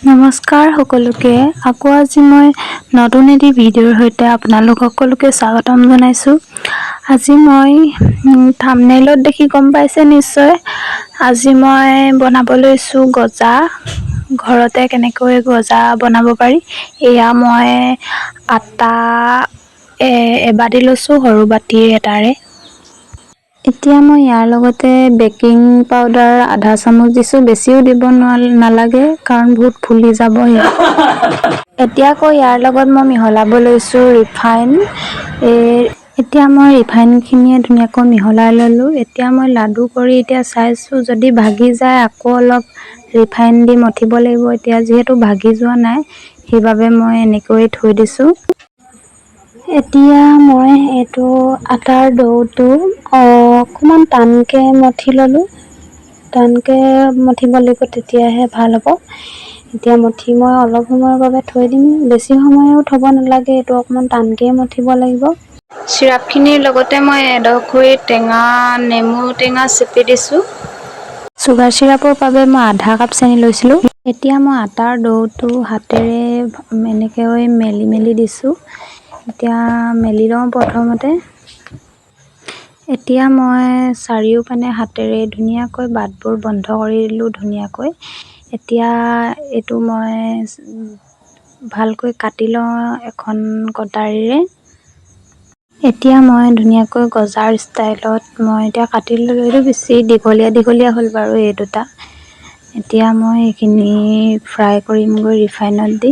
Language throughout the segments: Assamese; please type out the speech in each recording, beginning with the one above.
নমস্কাৰ সকলোকে। আকৌ আজি মই নতুন এটি ভিডিঅ'ৰ সৈতে আপোনালোক সকলোকে স্বাগতম জনাইছোঁ। আজি মই থাম্বনেইলত দেখি গম পাইছে নিশ্চয়। আজি মই বনাব লৈছোঁ গজা। ঘৰতে কেনেকৈ গজা বনাব পাৰি। এয়া মই আটা এবাতি লৈছোঁ সৰু বাতি এটাৰে। এতিয়া মই ইয়াৰ লগতে বেকিং পাউডাৰ আধা চামুচ দিছোঁ। বেছিও দিব নালাগে কাৰণ বহুত ফুলি যাব। এতিয়া আকৌ ইয়াৰ লগত মই মিহলাব লৈছোঁ ৰিফাইন। এতিয়া মই ৰিফাইনখিনিয়ে ধুনীয়াকৈ মিহলাই ল'লোঁ। এতিয়া মই লাডু কৰি এতিয়া চাইছোঁ, যদি ভাগি যায় আকৌ অলপ ৰিফাইন দি মঠিব লাগিব। এতিয়া যিহেতু ভাগি যোৱা নাই সেইবাবে মই এনেকৈ থৈ দিছোঁ। এতিয়া মই এইটো আটাৰ ডোটো অকণমান টানকৈ মঠি ল'লোঁ। টানকৈ মঠিব লাগিব, তেতিয়াহে ভাল হ'ব। এতিয়া মঠি মই অলপ সময়ৰ বাবে থৈ দিম। বেছি সময়ো থ'ব নালাগে, এইটো অকণমান টানকৈ মঠিব লাগিব। চিৰাপখিনিৰ লগতে মই এডোখৰি নেমু টেঙা চেপি দিছোঁ। চুগাৰ চিৰাপৰ বাবে মই আধা কাপ চেনি লৈছিলোঁ। এতিয়া মই আটাৰ ডোটো হাতেৰে এনেকৈ মেলি দিছোঁ। এতিয়া মেলি লওঁ প্ৰথমতে। এতিয়া মই চাৰিওপিনে হাতেৰে ধুনীয়াকৈ বাটবোৰ বন্ধ কৰি দিলোঁ ধুনীয়াকৈ। এতিয়া এইটো মই ভালকৈ কাটি লওঁ এখন কটাৰীৰে। এতিয়া মই ধুনীয়াকৈ গজাৰ ষ্টাইলত মই এতিয়া কাটি ল'লোঁ। এইটো বেছি দীঘলীয়া হ'ল বাৰু এই দুটা। এতিয়া মই এইখিনি ফ্ৰাই কৰিমগৈ ৰিফাইনত দি।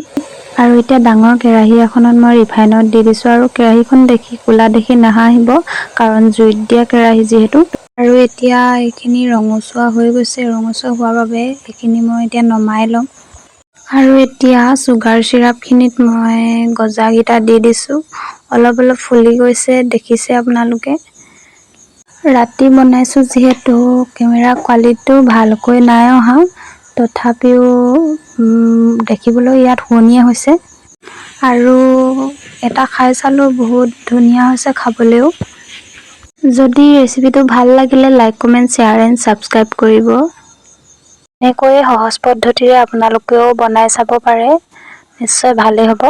আৰু এতিয়া ডাঙৰ কেৰাহী এখনত মই ৰিফাইনত দি দিছোঁ। আৰু কেৰাহীখন ক'লা দেখি নাহাঁহিব কাৰণ জুইত দিয়া কেৰাহী যিহেতু। আৰু এতিয়া এইখিনি ৰঙচুৱা হৈ গৈছে। ৰঙচুৱা হোৱাৰ বাবে এইখিনি মই এতিয়া নমাই ল'ম। আৰু এতিয়া চুগাৰ চিৰাপখিনিত মই গজাকেইটা দি দিছোঁ। অলপ ফুলি গৈছে, দেখিছে আপোনালোকে। ৰাতি বনাইছোঁ যিহেতু কেমেৰা কোৱালিটিটো ভালকৈ নাই অহা, তথাপিও দেখিবলৈ ইয়াত শুৱনীয়া হৈছে। আৰু এটা খাই চালোঁ, বহুত ধুনীয়া হৈছে খাবলৈও। যদি ৰেচিপিটো ভাল লাগিলে like, comment, share and subscribe কৰিব। এনেকৈয়ে সহজ পদ্ধতিৰে আপোনালোকেও বনাই চাব পাৰে, নিশ্চয় ভালেই হ'ব।